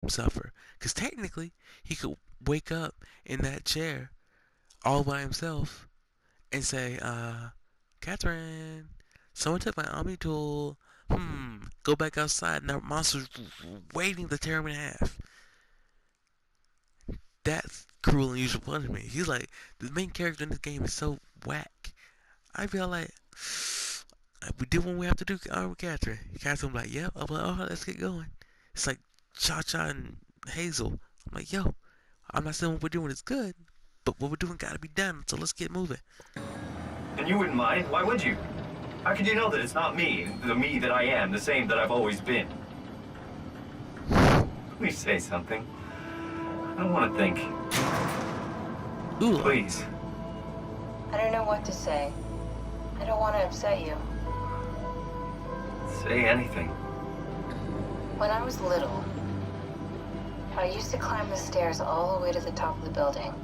suffer. Because technically, he could wake up in that chair all by himself and say, Catherine, someone took my Omni tool. Go back outside. And the monster's waiting to tear him in half. That's cruel and unusual punishment. He's like, the main character in this game is so whack. I feel like we do what we have to do with Catherine. Catherine like, yep. I'm like, oh, let's get going. It's like Cha Cha and Hazel. I'm like, yo, I'm not saying what we're doing is good, but what we're doing gotta be done. So let's get moving. And you wouldn't mind? Why would you? How could you know that it's not me, the me that I am, the same that I've always been? Please say something. I don't want to think. Ooh. Please. I don't know what to say. I don't want to upset you. Say anything. When I was little, I used to climb the stairs all the way to the top of the building.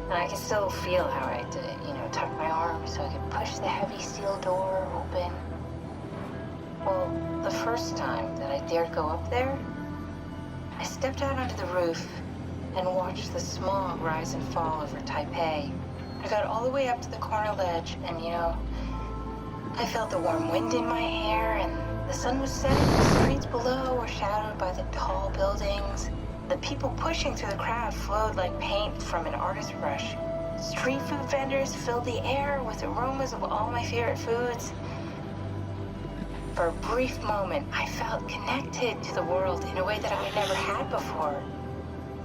And I can still feel how I had to, tuck my arm so I could push the heavy steel door open. Well, the first time that I dared go up there, I stepped out onto the roof and watched the smog rise and fall over Taipei. I got all the way up to the corner ledge and, I felt the warm wind in my hair and the sun was setting. The streets below were shadowed by the tall buildings. The people pushing through the crowd flowed like paint from an artist's brush. Street food vendors filled the air with aromas of all my favorite foods. For a brief moment, I felt connected to the world in a way that I never had before.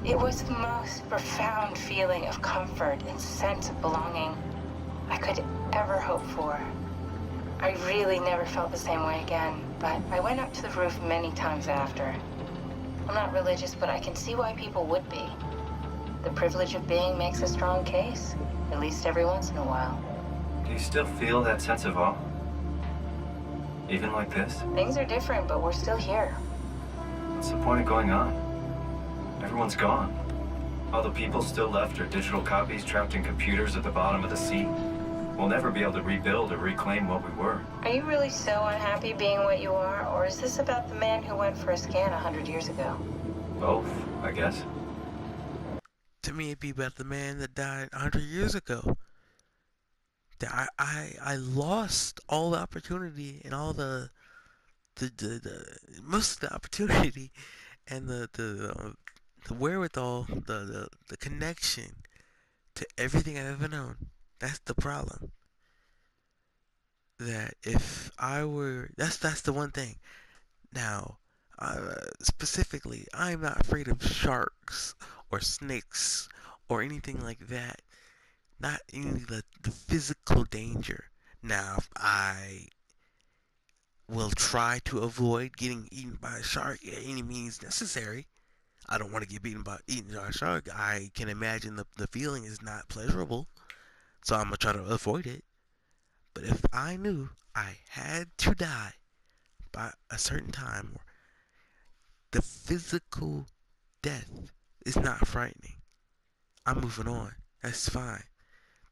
It was the most profound feeling of comfort and sense of belonging I could ever hope for. I really never felt the same way again, but I went up to the roof many times after. I'm not religious, but I can see why people would be. The privilege of being makes a strong case, at least every once in a while. Do you still feel that sense of awe? Even like this? Things are different, but we're still here. What's the point of going on? Everyone's gone. All the people still left are digital copies trapped in computers at the bottom of the sea. We'll never be able to rebuild or reclaim what we were. Are you really so unhappy being what you are, or is this about the man who went for a scan 100 years ago? Both, I guess. To me, it'd be about the man that died 100 years ago. That I lost all the opportunity and all the most of the opportunity and the wherewithal, the connection to everything I've ever known. That's the problem. That if I were, that's the one thing. Now, specifically, I'm not afraid of sharks or snakes or anything like that. Not any of the physical danger. Now, I will try to avoid getting eaten by a shark at any means necessary. I don't want to get eaten by a shark. I can imagine the feeling is not pleasurable. So I'm going to try to avoid it. But if I knew I had to die by a certain time, the physical death is not frightening. I'm moving on. That's fine.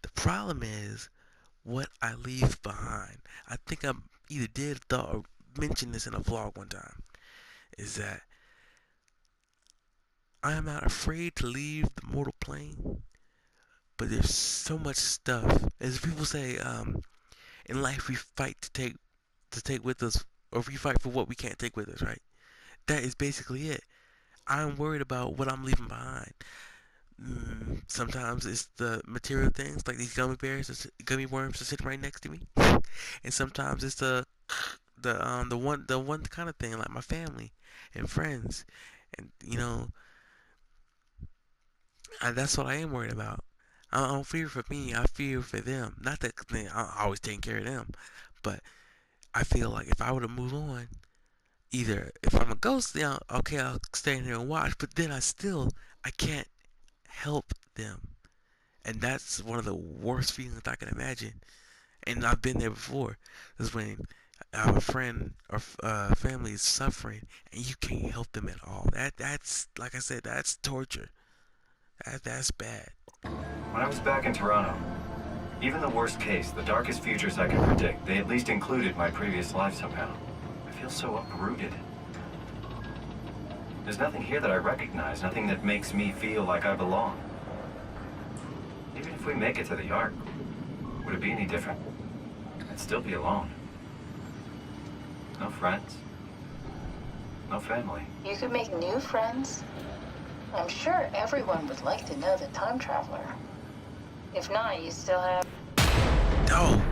The problem is what I leave behind. I think I either did or mentioned this in a vlog one time. Is that I am not afraid to leave the mortal plane. But there's so much stuff. As people say, in life we fight to take with us, or we fight for what we can't take with us, right? That is basically it. I'm worried about what I'm leaving behind. Sometimes it's the material things, like these gummy worms are sitting right next to me, and sometimes it's the one kind of thing, like my family and friends, and that's what I am worried about. I don't fear for me. I fear for them. Not that I'm always taking care of them, but I feel like if I were to move on, either if I'm a ghost, okay, I'll stay in here and watch. But then I can't help them, and that's one of the worst feelings I can imagine. And I've been there before. Is when a friend or family is suffering, and you can't help them at all. That's like I said, that's torture. That's bad. When I was back in Toronto, even the worst case, the darkest futures I could predict, they at least included my previous life somehow. I feel so uprooted. There's nothing here that I recognize, nothing that makes me feel like I belong. Even if we make it to the Ark, would it be any different? I'd still be alone. No friends. No family. You could make new friends. I'm sure everyone would like to know the time traveler. If not, you still have... Oh,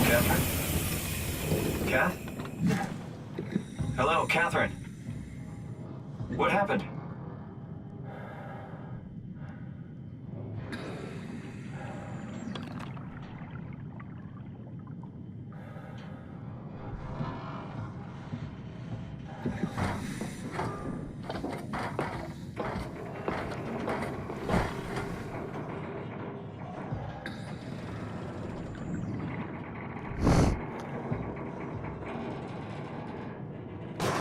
Catherine? Kath? Hello, Catherine. What happened?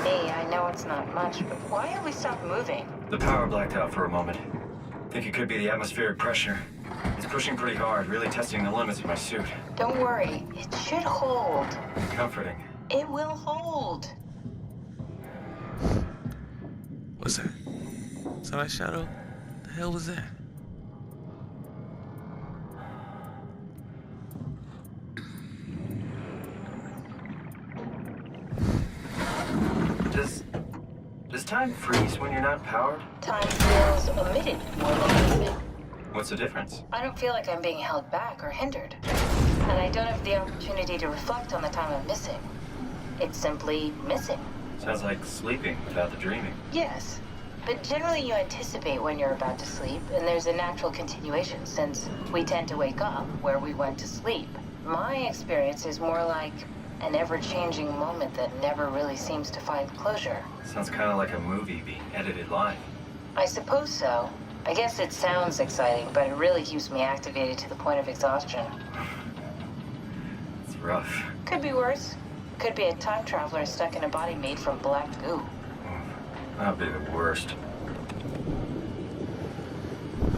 Hey, I know it's not much, but why have we stopped moving? The power blacked out for a moment. Think it could be the atmospheric pressure. It's pushing pretty hard, really testing the limits of my suit. Don't worry, it should hold. Comforting. It will hold. what's that? Saw that shadow? The hell was that? Does time freeze when you're not powered? Time feels omitted more than anything. What's the difference? I don't feel like I'm being held back or hindered. And I don't have the opportunity to reflect on the time I'm missing. It's simply missing. Sounds like sleeping without the dreaming. Yes, but generally you anticipate when you're about to sleep, and there's a natural continuation since we tend to wake up where we went to sleep. My experience is more like an ever-changing moment that never really seems to find closure. Sounds kind of like a movie being edited live. I suppose so. I guess it sounds exciting, but it really keeps me activated to the point of exhaustion. It's rough. Could be worse. Could be a time traveler stuck in a body made from black goo. That'd be the worst.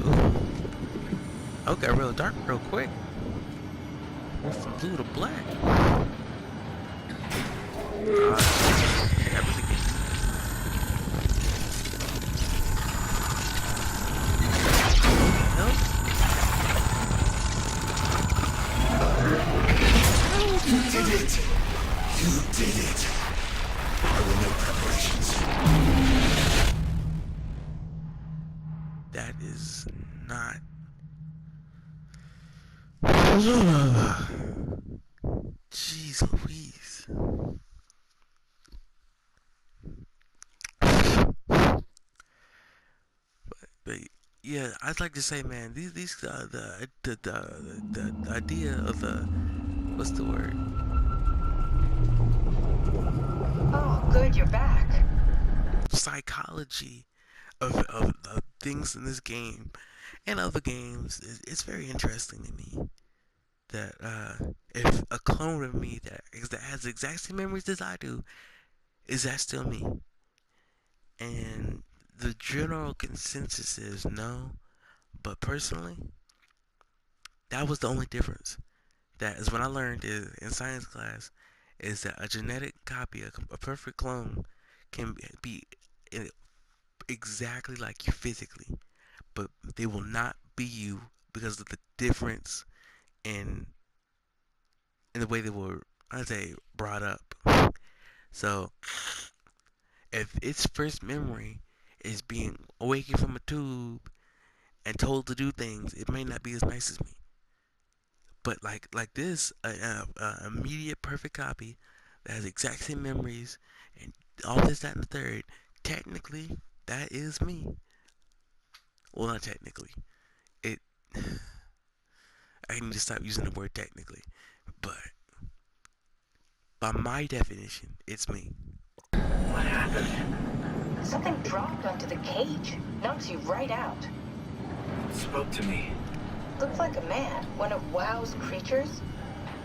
Ooh. Oh, got real dark real quick. Went from blue to black. That really good. Nope. You did it! You did it! I will make preparations. That is not. Jeez Louise. But yeah, I'd like to say, man, these the idea of the, what's the word? Oh, good, you're back. Psychology of things in this game and other games it's very interesting to me. That if a clone of me that has the exact same memories as I do, is that still me? And the general consensus is no, but personally, that was the only difference. That is when I learned in science class is that a genetic copy, a perfect clone, can be exactly like you physically, but they will not be you because of the difference in the way they were, I'd say, brought up. So, if its first memory is being awakened from a tube and told to do things, it may not be as nice as me. But like this, immediate perfect copy that has exact same memories and all this, that, and the third, technically, that is me. Well, not technically. It. I need to stop using the word technically, but by my definition, it's me. What happened? Something dropped onto the cage. Knocks you right out. It spoke to me. Looked like a man, one of WoW's creatures.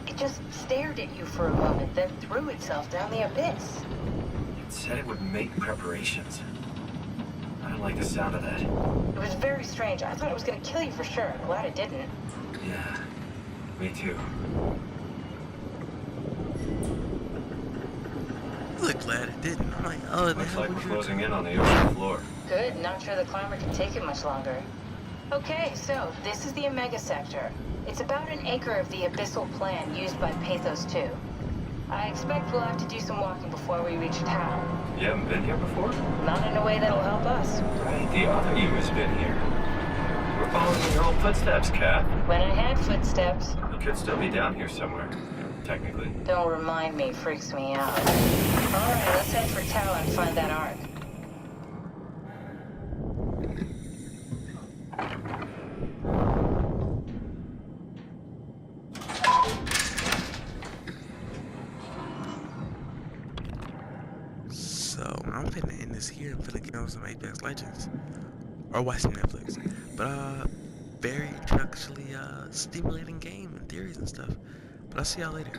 It just stared at you for a moment, then threw itself down the abyss. It said it would make preparations. I don't like the sound of that. It was very strange. I thought it was going to kill you for sure. I'm glad it didn't. Yeah, me too. glad it didn't. I'm like, oh, Looks now like would we're you? closing in on the ocean floor. Good, not sure the climber can take it much longer. Okay, so this is the Omega Sector. It's about an acre of the abyssal plan used by Pathos 2. I expect we'll have to do some walking before we reach town. You haven't been here before? Not in a way that'll help us. Right, the other you has been here. We're following in your old footsteps, Kat. When I had footsteps, You could still be down here somewhere, technically. don't remind me, freaks me out. Alright, let's head for Tau and find that ark. So I'm finna end this here. I'm finna get on some Apex Legends or watch some Netflix. But very intellectually stimulating game and theories and stuff. But I'll see y'all later.